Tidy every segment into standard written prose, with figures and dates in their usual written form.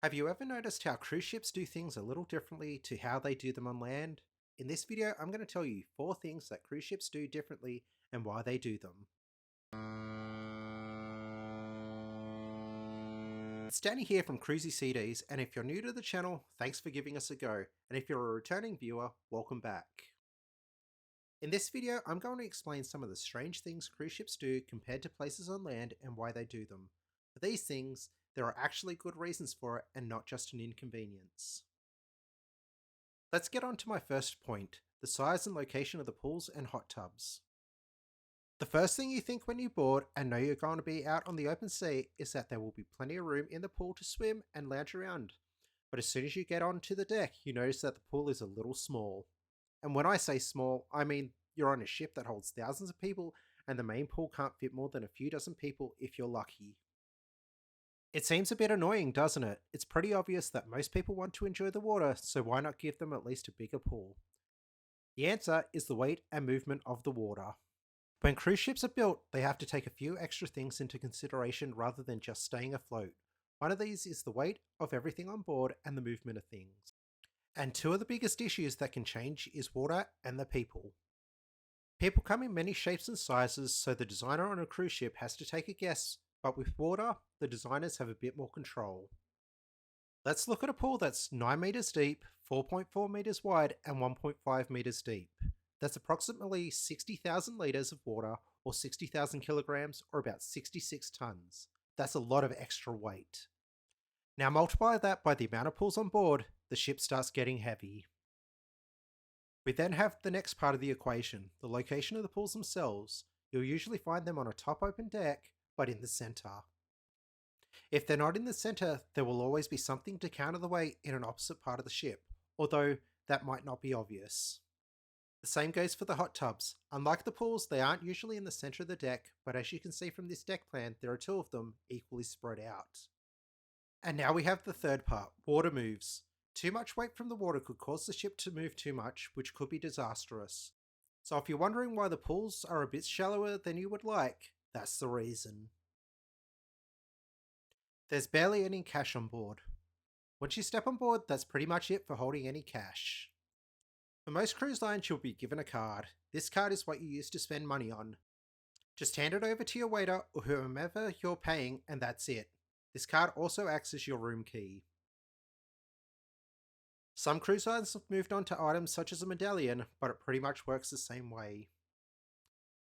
Have you ever noticed how cruise ships do things a little differently to how they do them on land? In this video, I'm going to tell you 4 things that cruise ships do differently and why they do them. It's Danny here from Cruisy CDs, and if you're new to the channel, thanks for giving us a go, and if you're a returning viewer, welcome back. In this video, I'm going to explain some of the strange things cruise ships do compared to places on land and why they do them. For these things, there are actually good reasons for it and not just an inconvenience. Let's get on to my first point, the size and location of the pools and hot tubs. The first thing you think when you board and know you're going to be out on the open sea is that there will be plenty of room in the pool to swim and lounge around. But as soon as you get onto the deck, you notice that the pool is a little small. And when I say small, I mean you're on a ship that holds thousands of people and the main pool can't fit more than a few dozen people if you're lucky. It seems a bit annoying, doesn't it? It's pretty obvious that most people want to enjoy the water, so why not give them at least a bigger pool? The answer is the weight and movement of the water. When cruise ships are built, they have to take a few extra things into consideration rather than just staying afloat. One of these is the weight of everything on board and the movement of things. And two of the biggest issues that can change is water and the people. People come in many shapes and sizes, so the designer on a cruise ship has to take a guess, but with water, the designers have a bit more control. Let's look at a pool that's 9 meters deep, 4.4 meters wide, and 1.5 meters deep. That's approximately 60,000 liters of water, or 60,000 kilograms, or about 66 tons. That's a lot of extra weight. Now multiply that by the amount of pools on board, the ship starts getting heavy. We then have the next part of the equation, the location of the pools themselves. You'll usually find them on a top open deck, but in the center. If they're not in the center, there will always be something to counter the weight in an opposite part of the ship, although that might not be obvious. The same goes for the hot tubs. Unlike the pools, they aren't usually in the center of the deck, but as you can see from this deck plan, there are 2 of them equally spread out. And now we have the third part, water moves. Too much weight from the water could cause the ship to move too much, which could be disastrous. So if you're wondering why the pools are a bit shallower than you would like, that's the reason. There's barely any cash on board. Once you step on board, that's pretty much it for holding any cash. For most cruise lines, you'll be given a card. This card is what you use to spend money on. Just hand it over to your waiter or whomever you're paying, and that's it. This card also acts as your room key. Some cruise lines have moved on to items such as a medallion, but it pretty much works the same way.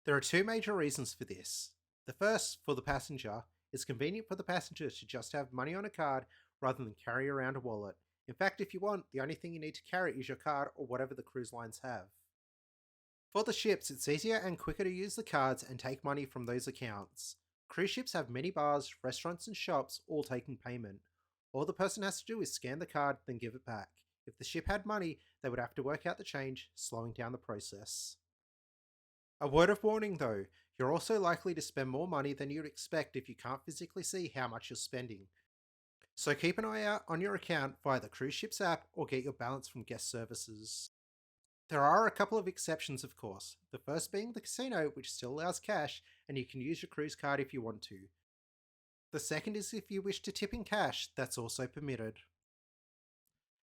There are 2 major reasons for this. The first, for the passenger, it's convenient for the passenger to just have money on a card rather than carry around a wallet. In fact, if you want, the only thing you need to carry is your card or whatever the cruise lines have. For the ships, it's easier and quicker to use the cards and take money from those accounts. Cruise ships have many bars, restaurants and shops all taking payment. All the person has to do is scan the card, then give it back. If the ship had money, they would have to work out the change, slowing down the process. A word of warning though, you're also likely to spend more money than you'd expect if you can't physically see how much you're spending. So keep an eye out on your account via the cruise ship's app or get your balance from guest services. There are a couple of exceptions, of course. The first being the casino, which still allows cash, and you can use your cruise card if you want to. The second is if you wish to tip in cash, that's also permitted.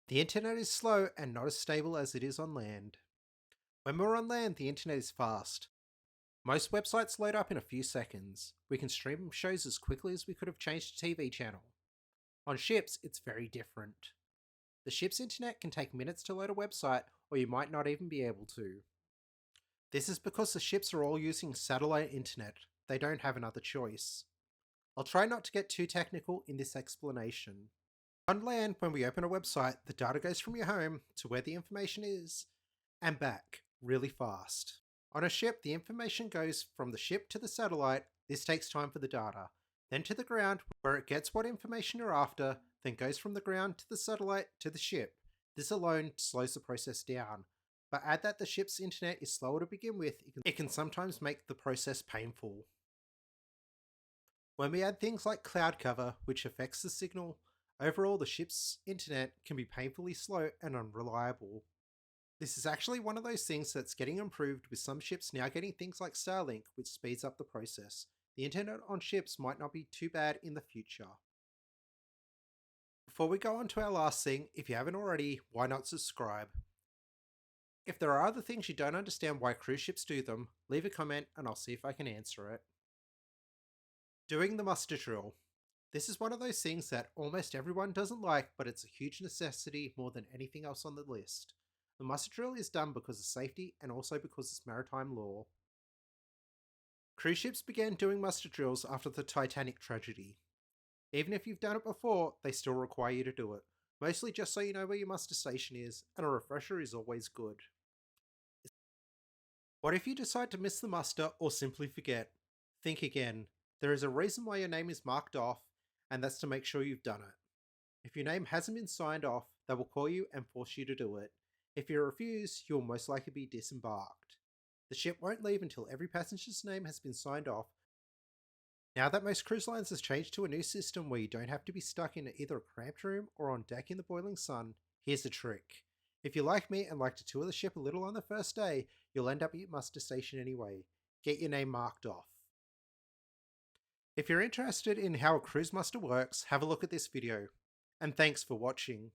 The internet is slow and not as stable as it is on land. When we're on land, the internet is fast. Most websites load up in a few seconds. We can stream shows as quickly as we could have changed a TV channel. On ships, it's very different. The ship's internet can take minutes to load a website, or you might not even be able to. This is because the ships are all using satellite internet. They don't have another choice. I'll try not to get too technical in this explanation. On land, when we open a website, the data goes from your home to where the information is, and back, really fast. On a ship, the information goes from the ship to the satellite. This takes time for the data. Then to the ground, where it gets what information you're after, then goes from the ground to the satellite to the ship. This alone slows the process down. But add that the ship's internet is slower to begin with, it can sometimes make the process painful. When we add things like cloud cover, which affects the signal, overall the ship's internet can be painfully slow and unreliable. This is actually one of those things that's getting improved, with some ships now getting things like Starlink, which speeds up the process. The internet on ships might not be too bad in the future. Before we go on to our last thing, if you haven't already, why not subscribe? If there are other things you don't understand why cruise ships do them, leave a comment and I'll see if I can answer it. Doing the muster drill. This is one of those things that almost everyone doesn't like, but it's a huge necessity more than anything else on the list. The muster drill is done because of safety and also because it's maritime law. Cruise ships began doing muster drills after the Titanic tragedy. Even if you've done it before, they still require you to do it, mostly just so you know where your muster station is, and a refresher is always good. What if you decide to miss the muster or simply forget? Think again. There is a reason why your name is marked off, and that's to make sure you've done it. If your name hasn't been signed off, they will call you and force you to do it. If you refuse, you'll most likely be disembarked. The ship won't leave until every passenger's name has been signed off. Now that most cruise lines has changed to a new system where you don't have to be stuck in either a cramped room or on deck in the boiling sun, here's the trick. If you're like me and like to tour the ship a little on the first day, you'll end up at your muster station anyway. Get your name marked off. If you're interested in how a cruise muster works, have a look at this video. And thanks for watching.